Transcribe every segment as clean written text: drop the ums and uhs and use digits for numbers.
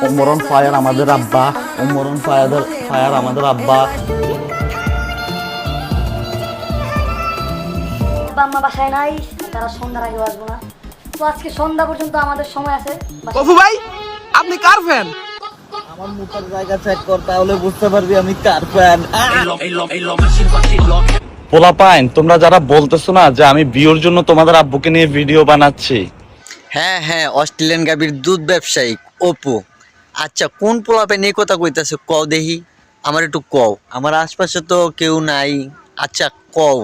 ওমরন fire আমাদের আব্বা, ওমরন fire আমাদের আব্বা। আম্মা বাসায় নাই, তারা সন্ধ্যার আগে আসবো না। তো আজকে সন্ধ্যা পর্যন্ত আমাদের সময় আছে। কফু ভাই, আপনি কার ফ্যান? আমার মুখের জায়গা চেক কর, তাহলে বুঝতে পারবি আমি কার ফ্যান। পোলাপাইন, তোমরা যারা বলতেছো না যে আমি বিয়ের জন্য তোমাদের আব্বুকে নিয়ে ভিডিও বানাচ্ছি, হ্যাঁ হ্যাঁ, অস্ট্রেলিয়ান গাভীর দুধ ব্যবসায়িক অপু। আচ্ছা, কোন পোলাপাইন এই কথা কইতাছে? কও দেখি, আমার একটু কও। আমার আশপাশে তো কেউ নাই। আচ্ছা কও।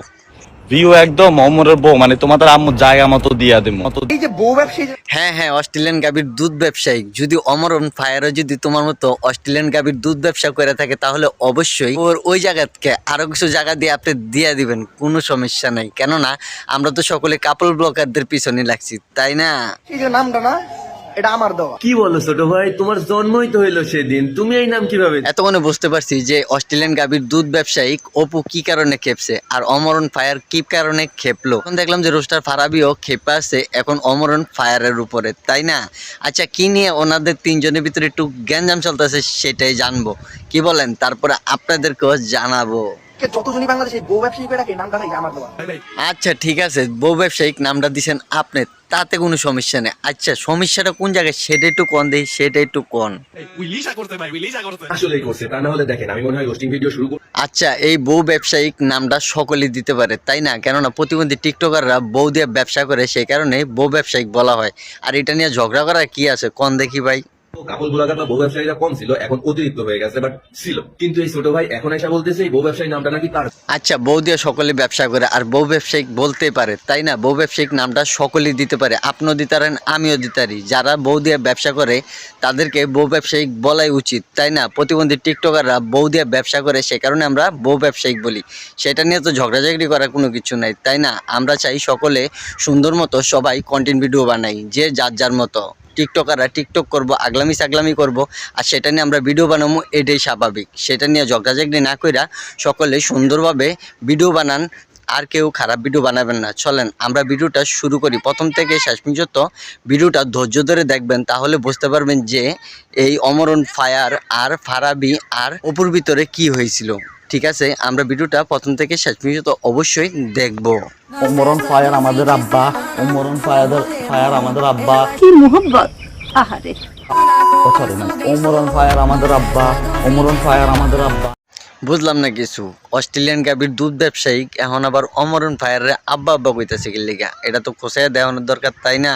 ভিউ একদম অমরের বউ, মানে তোমাদের আম্মু জায়গা মতো দিয়া দেবো। এই যে বউ ব্যবসায়ী, হ্যাঁ হ্যাঁ, অস্ট্রেলিয়ান গাভীর দুধ ব্যবসায়িক। যদি অমরন ফায়ারও যদি তোমার মতো অস্ট্রেলিয়ান গাভীর দুধ ব্যবসা করে থাকে, তাহলে অবশ্যই ওই জায়গাকে আরো কিছু জায়গা দিয়ে আপনি দিয়ে দিবেন, কোনো সমস্যা নাই। কেননা আমরা তো সকলে কাপল ব্লকারদের পিছনে লাগছি, তাই না? এই যে নামটা না, এটা আমার দেওয়া। কি বলো ছোট ভাই, তোমার জন্মই তো হইলো সেদিন, তুমি এই নাম কিভাবে? এতক্ষণে বুঝতে পারছি যে অস্ট্রেলিয়ান গাভীর দুধ ব্যবসায়িক অপু কি কারণে খেপছে আর অমরন ফায়ার কি কারণে খেপলো। এখন দেখলাম যে রোস্টার ফারাবিও খেপে আছে এখন অমরন ফায়ারের উপরে, তাই না? আচ্ছা, কি নিয়ে ওনাদের তিনজনের ভিতরে একটু গ্যাঞ্জাম চলতেছে সেটাই জানবো, কি বলেন? তারপরে আপনাদেরকেও জানাবো। যতজনই বাংলাদেশে বউ ব্যবসায়ী করে রাখে, নামটা নাই আমার দেওয়া। আচ্ছা ঠিক আছে, বউ ব্যবসায়িক নামটা দিছেন আপনি, তাতে কোনো সমস্যা নেই। আচ্ছা, সমস্যাটা কোন জায়গায় সেটা একটু কন দেই, সেটা একটু কন। আসলেই করছে, তা না হলে দেখেন আমি মনে হয় রোস্টিং ভিডিও শুরু করব। আচ্ছা, এই বউ ব্যবসায়িক নামটা সকলেই দিতে পারে, তাই না? কেননা প্রতিবন্ধী টিকটকাররা বউ দিয়ে ব্যবসা করে, সেই কারণে বউ ব্যবসায়িক বলা হয়। আর এটা নিয়ে ঝগড়া করার কি আছে, কন দেখি ভাই। কাপড় ব্লগার বা বউ ব্যবসায়ীরা কম ছিল, এখন অতিরিক্ত হয়ে গেছে, বাট ছিল। কিন্তু এই ছোট ভাই এখন এসে বলতেছে এই বউ ব্যবসায়ী নামটা নাকি তার। আচ্ছা, বউ দিয়ে সকলে ব্যবসা করে আর বউ ব্যবসায়িক বলতে পারে, তাই না? বউ ব্যবসায়িক নামটা সকলেই দিতে পারে, আপনিও দিতে পারেন, আমিও দিতে পারি। যারা বউ দিয়ে ব্যবসা করে তাদেরকে বউ ব্যবসায়িক বলাই উচিত, তাই না? প্রতিবন্ধী টিকটকাররা বউ দিয়ে ব্যবসা করে, সে কারণে আমরা বউ ব্যবসায়িক বলি। সেটা নিয়ে তো ঝগড়াঝাগড়ি করার কোনো কিছু নাই, তাই না? আমরা চাই সকলে সুন্দর মতো সবাই কন্টেন্ট ভিডিও বানাই, যে যার যার মতো। টিকটকাররা টিকটক করবো, আগলামি সাগলামি করবো, আর সেটা নিয়ে আমরা ভিডিও বানাবো, এটাই স্বাভাবিক। সেটা নিয়ে ঝগড়াঝাগড়ি না কইরা সকলে সুন্দরভাবে ভিডিও বানান, আর কেউ খারাপ ভিডিও বানাবেন না। চলেন আমরা ভিডিওটা শুরু করি। প্রথম থেকে শেষ পর্যন্ত ভিডিওটা ধৈর্য ধরে দেখবেন, তাহলে বুঝতে পারবেন যে এই অমরন ফায়ার আর ফারাবি আর অপুর ভিতরে কি হয়েছিল। ঠিক আছে, আমরা ভিডিওটা প্রথম থেকে শেষ পর্যন্ত অবশ্যই দেখবো। ওমরন ফায়ার আমাদের আব্বা, ওমরন ফায়ার আমাদের আব্বা। কি মোহব্বত, আহারে। সরি না, ওমরন ফায়ার আমাদের আব্বা, ওমরন ফায়ার আমাদের আব্বা। বুঝলাম না কিছু। অস্ট্রেলিয়ান গাভীর দুধ ব্যবসায়িক এখন আবার অমরন ফায়ারে আব্বা আব্বা কইতাছে কি লিগা? এটা তো খোসাইয়া দেওয়ানোর দরকার, তাই না?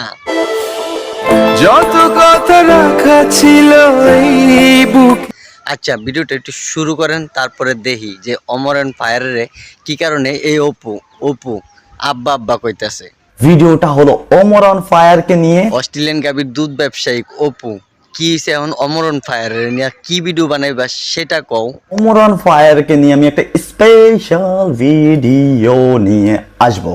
যত কথা রাখা ছিল এই বুক। আচ্ছা, ভিডিওটা একটু শুরু করেন, তারপরে দেখি যে অমরন ফায়ারে কি কারণে এই অপু আব্বা আব্বা কইতাছে। ভিডিওটা হলো ওমরন ফায়ারকে নিয়ে। অস্ট্রেলিয়ান গাভীর দুধ ব্যবসায়িক অপু কি হইছে এখন অমরন ফায়ারের নিয়ে কি ভিডিও বানাইবা সেটা কও। ওমরন ফায়ারকে নিয়ে আমি একটা স্পেশাল ভিডিও নিয়ে আসব।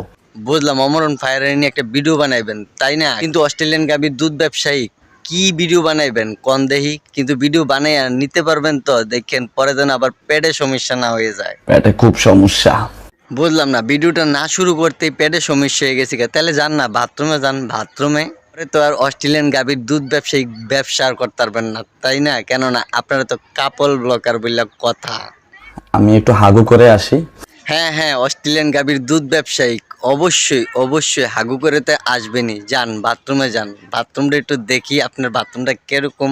বুঝলাম, অমরন ফায়ারের নিয়ে একটা ভিডিও বানাইবেন, তাই না? কিন্তু অস্ট্রেলিয়ান গাভীর দুধ ব্যবসায়িক কি ভিডিও বানাইবেন কন দেখি? কিন্তু ভিডিও বানাইয়া নিতে পারবেন তো? দেখেন পরে যেন আবার পেটে সমস্যা না হয়ে যায়। পেটে খুব সমস্যা। বুঝলাম না, ভিডিওটা না শুরু করতেই পেটে সমস্যা হয়ে গেছে। তাহলে যান না বাথরুমে, যান বাথরুমে। তো আর অস্ট্রেলিয়ান গাভীর দুধ ব্যবসায়িক ব্যবসা আর করতে পারবেন না, তাই না? কেননা আপনারা তো কাপল ব্লকার বললে কথা। আমি একটু হাগু করে আসি। হ্যাঁ হ্যাঁ, অস্ট্রেলিয়ান গাভীর দুধ ব্যবসায়িক অবশ্যই অবশ্যই হাগু করেতে আসবেনই। যান বাথরুমে, যান বাথরুমটা একটু দেখি আপনার বাথরুমটা কিরকম,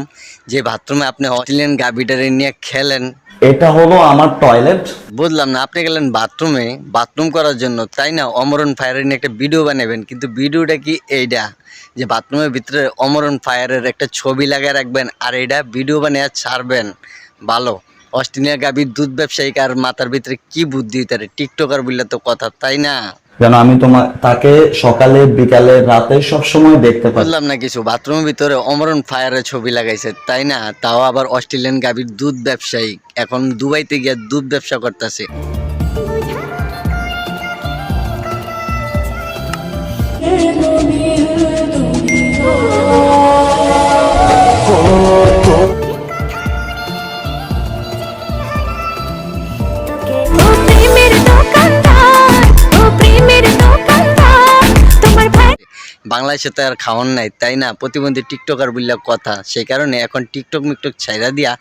যে বাথরুমে আপনি অস্ট্রেলিয়ান গাভীটারে নিয়ে খেলেন। এটা হলো আমার টয়লেট। বুঝলাম না, আপনি গেলেন বাথরুমে বাথরুম করার জন্য, তাই না? অমরন ফায়ারের নিয়ে একটা ভিডিও বানাবেন, কিন্তু ভিডিওটা কি এইটা যে বাথরুমের ভিতরে অমরন ফায়ারের একটা ছবি লাগিয়ে রাখবেন আর এইটা ভিডিও বানিয়ে ছাড়বেন? ভালো। অস্ট্রেলিয়া গাভীর দুধ ব্যবসায়িক আর মাথার ভিতরে কি বুদ্ধি তারে টিকটকার বললে তো কথা, তাই না? যেন আমি তাকে সকালে বিকালে রাতে সব সময় দেখতে পাই। বুঝলাম না কিছু। বাথরুমের ভিতরে অমরন ফায়ারের ছবি লাগাইছে, তাই না? তাও আবার অস্ট্রেলিয়ান গাভীর দুধ ব্যবসায়িক, এখন দুবাইতে গিয়ে দুধ ব্যবসা করতেছে। বাংলাদেশে তো আর খাওয়ান নাই, তাই না? প্রতিবন্ধী টিকটকার বললে কথা, সেই কারণে এখন টিকটক মিকটক ছাইরা দিয়া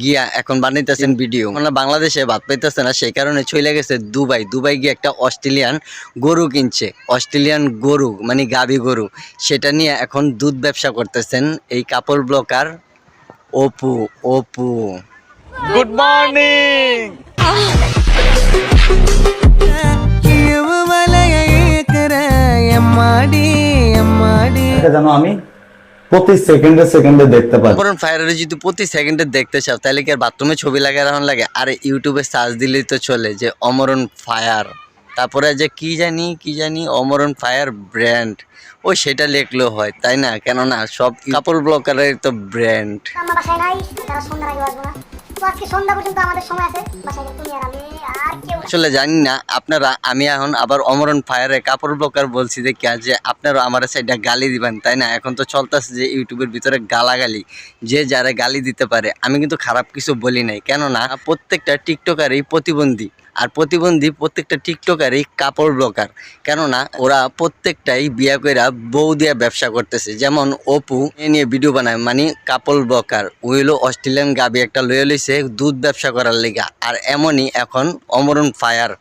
গিয়া এখন বানাইতেছেন ভিডিও। মানে বাংলাদেশে ভাত পাইতেছে না, সেই কারণে চলে গেছে দুবাই গিয়ে একটা অস্ট্রেলিয়ান গরু কিনছে, অস্ট্রেলিয়ান গরু মানে গাভী গরু, সেটা নিয়ে এখন দুধ ব্যবসা করতেছেন এই কাপড় ব্লকার অপু। Good morning. জানো আমি প্রতি সেকেন্ডে দেখতে পাই। অমরণ ফায়ারের যদি প্রতি সেকেন্ডে দেখতে চাও তাহলে কি আর বাথরুমে ছবি লাগায় রাখুন লাগে? আর ইউটিউবে সার্চ দিলেই তো চলে যে অমরণ ফায়ার, তারপরে যে কি জানি অমরণ ফায়ার ব্র্যান্ড, ওই সেটা লিখলেও হয়, তাই না? কেননা সব কাপড় ব্লকারের তো ব্র্যান্ড। আমরা বাসায় নাই, তারা সন্ধ্যার আগে আসবো না। তো আজকে সন্ধ্যা পর্যন্ত আমাদের সময় আছে, বাসায় তুমি আর আমি আর কেউ না। আসলে জানি না আপনারা, আমি এখন আবার অমরণ ফায়ারে কাপড় ব্লকার বলছি দেখি যে আপনারা আমার সাইডে গালি দিবেন, তাই না? এখন তো চলতেছে যে ইউটিউবের ভিতরে গালাগালি, যে যারা গালি দিতে পারে। আমি কিন্তু খারাপ কিছু বলি নাই, কেননা প্রত্যেকটা টিকটকারই প্রতিবন্ধী, আর প্রত্যেকটা টিকটকারই কাপড় ব্লকার, কেননা ওরা প্রত্যেকটাই বিয়া কইরা বউ দিয়া ব্যবসা করতেছে। যেমন অপু এ নিয়ে ভিডিও বানায় মানে কাপড় ব্লকার, ওই হলো অস্ট্রেলিয়ান গাবি একটা লয়ে লইছে দুধ ব্যবসা করার লিগা। আর এমনই এখন অমরণ ফায়ার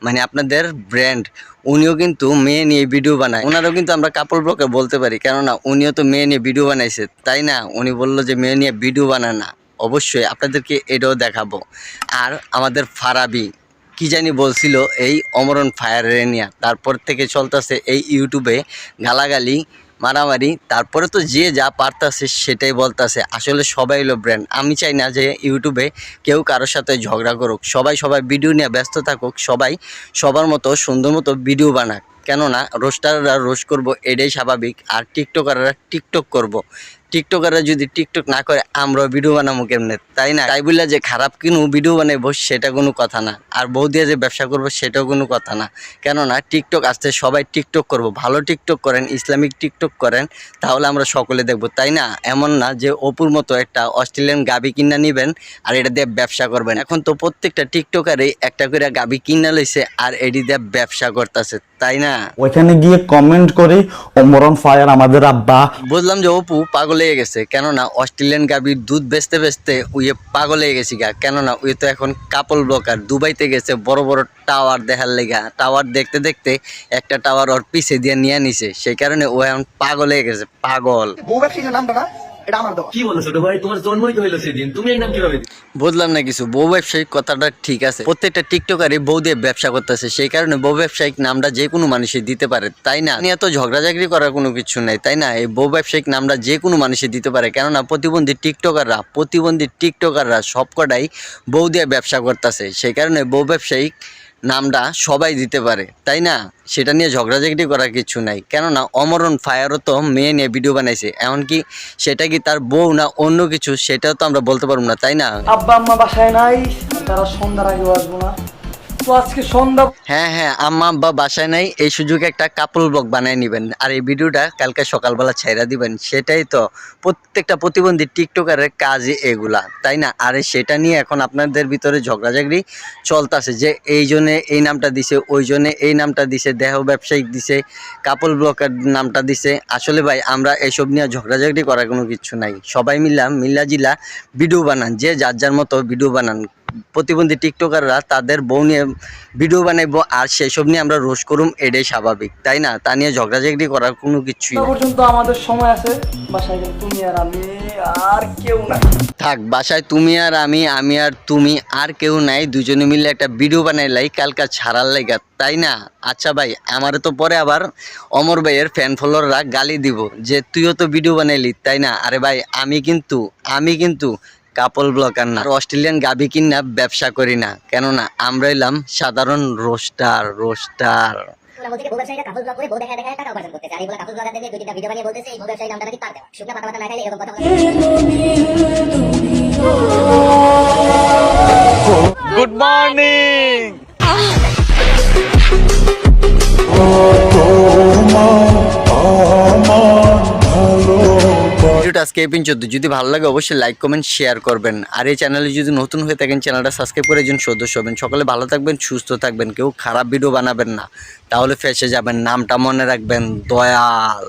মানে আপনাদের ব্র্যান্ড, উনিও কিন্তু মেয়ে নিয়ে ভিডিও বানায়। ওনারও কিন্তু আমরা কাপড় ব্লকার বলতে পারি, কেননা উনিও তো মেয়ে নিয়ে ভিডিও বানাইছে, তাই না? উনি বললো যে মেয়ে নিয়ে ভিডিও বানায় না, অবশ্যই আপনাদেরকে এটাও দেখাবো। আর আমাদের ফারাবি কি জানি বলছিল এই অমরণ ফায়ারের নিয়ে, তারপর থেকে চলতেছে এই ইউটিউবে গালাগালি মারামারি, তারপরে তো যে যা পারতাছে সেটাই বলতাছে। আসলে সবাই হলো ব্র্যান্ড। আমি চাই না যে ইউটিউবে কেউ কারোর সাথে ঝগড়া করুক, সবাই ভিডিও নিয়ে ব্যস্ত থাকুক, সবাই সবার মতো সুন্দর মতো ভিডিও বানাক, কেননা রোস্টাররা রোস্ট করবো এটাই স্বাভাবিক, আর টিকটকাররা টিকটক করব। টিকটকাররা যদি টিকটক না করে আমরা ভিডিও বানাবো কেমনে, তাই না? তাই বললে যে খারাপ কিনু ভিডিও বানাইবো সেটা কোনো কথা না, আর বউ দিয়ে যে ব্যবসা করবো সেটাও কোনো কথা না, কেননা টিকটক আসতে সবাই টিকটক করব। ভালো টিকটক করেন, ইসলামিক টিকটক করেন, তাহলে আমরা সকলে দেখবো, তাই না? এমন না যে অপুর মতো একটা অস্ট্রেলিয়ান গাবি কিনা নিবেন আর এটা দিয়ে ব্যবসা করবেন। এখন তো প্রত্যেকটা টিকটকারই একটা করে গাবি কিনা লইছে আর এটি দিয়ে ব্যবসা করতেছে, তাই না? ওইখানে গিয়ে কমেন্ট করি অমরণ ফায়ার আমাদের আব্বা। বুঝলাম যে অপু পাগল হয়ে গেছে, কেননা অস্ট্রেলিয়ান গাবির দুধ বেচতে উইয়ে পাগল হয়ে গেছি গা, কেননা উই তো এখন কাপল ব্লকার। দুবাইতে গেছে বড় টাওয়ার দেখার লেগা, টাওয়ার দেখতে একটা টাওয়ার ওর পিছে দিয়ে নিয়ে নিছে, সেই কারণে ও এখন পাগল হয়ে গেছে, পাগল। বউ ব্যবসায়ী নামটা না এটা আমার দেওয়া। কি বলো ছোট ভাই, তোমার জন্মই তো হইলো সেদিন, তুমি এই নাম কিভাবে দিলে? বুঝলাম না কিছু। বউ ব্যবসায়িক কথাটা ঠিক আছে, প্রত্যেকটা টিকটকারই বউ দিয়ে ব্যবসা করতেছে, সেই কারণে বউ ব্যবসায়িক নামটা যে কোনো মানুষই দিতে পারে, তাই না? নিয়ে তো ঝগড়াঝাগড়ি করার কোনো কিছু নাই, তাই না? এই বউ ব্যবসায়িক নামটা যে কোনো মানুষই দিতে পারে, কেননা প্রতিবন্ধী টিকটকাররা সবকটাই বউ দিয়ে ব্যবসা করতেছে, সেই কারণে বউ ব্যবসায়িক নামটা সবাই দিতে পারে, তাই না? সেটা নিয়ে ঝগড়াঝাগড়ি করার কিছু নাই, কেননা অমরণ ফায়ারও তো মেয়ে নিয়ে ভিডিও বানাইছে, এমনকি সেটা কি তার বউ না অন্য কিছু সেটাও তো আমরা বলতে পারবো না, তাই না? আব্বা আম্মা বাসায় নাই, তারা সন্ধ্যার আগে আসবো না। তো আজকে সন্ধ্যা হ্যাঁ আম্মা আব্বা বাসায় নাই, এই সুযোগে একটা কাপল ব্লগ বানায় নিবেন আর এই ভিডিওটা কালকে সকালবেলা ছাইরা দিবেন, সেটাই তো প্রত্যেকটা প্রতিবন্ধী টিকটকারের কাজই এগুলা, তাই না? আর সেটা নিয়ে এখন আপনাদের ভিতরে ঝগড়াঝাগড়ি চলতেছে যে এই জন্য এই নামটা দিছে, ওই জন্য এই নামটা দিছে, দেহ ব্যবসায়িক দিছে, কাপল ব্লকের নামটা দিছে। আসলে ভাই আমরা এইসব নিয়ে ঝগড়াঝাগড়ি করার কোনো কিছু নাই, সবাই মিল্লা ভিডিও বানান, যে যার মতো ভিডিও বানান। প্রতিবন্ধী টিকটকাররা তাদের বউ নিয়ে ভিডিও বানাইবো আর সেসব নিয়ে আমরা রোস্ট করুম, এটাই স্বাভাবিক, তাই না? তা নিয়ে ঝগড়াঝাগড়ি করার কোনো কিছুই না। পর্যন্ত আমাদের সময় আছে, বাসায় গেলে তুমি আর আমি আর কেউ না। থাক, বাসায় তুমি আর আমি আর তুমি আর কেউ নাই, দুজনে মিলে একটা ভিডিও বানাইলাই কালকা ছাড়ার লাইগা, তাই না? আচ্ছা ভাই, আমারে তো পরে আবার অমর ভাইয়ের ফ্যান ফলোয়াররা গালি দিব যে তুইও তো ভিডিও বানাইলি, তাই না? আরে ভাই আমি কিন্তু কাপল ব্লকার না, অস্ট্রেলিয়ান গাবি কিনা ব্যবসা করি না, কেননা আমরা এলাম সাধারণ রোস্টার। বলা বলছে যে বউ ব্যবসায়ীরা কাপড় ব্লগ করে বউ দেখায় টাকা উপার্জন করতেছে, আর এইগুলো কাপড় ব্লগারদের নিয়ে দুইটা ভিডিও বানিয়ে বলতেছে এই বউ ব্যবসায়ী নামটা নাকি তার দেওয়া। শুকনা পাতা না খাইলে এরকম কথা বলে। Good morning. ভিডিওটা আজকে এই পর্যন্ত। যদি ভালো লাগে অবশ্যই লাইক কমেন্ট শেয়ার করবেন, আর এই চ্যানেলে যদি নতুন হয়ে থাকেন চ্যানেলটা সাবস্ক্রাইব করে একজন সদস্য হবেন। সকলে ভালো থাকবেন, সুস্থ থাকবেন, কেউ খারাপ ভিডিও বানাবেন না, তাহলে ফেসে যাবেন। নামটা মনে রাখবেন, দয়াল।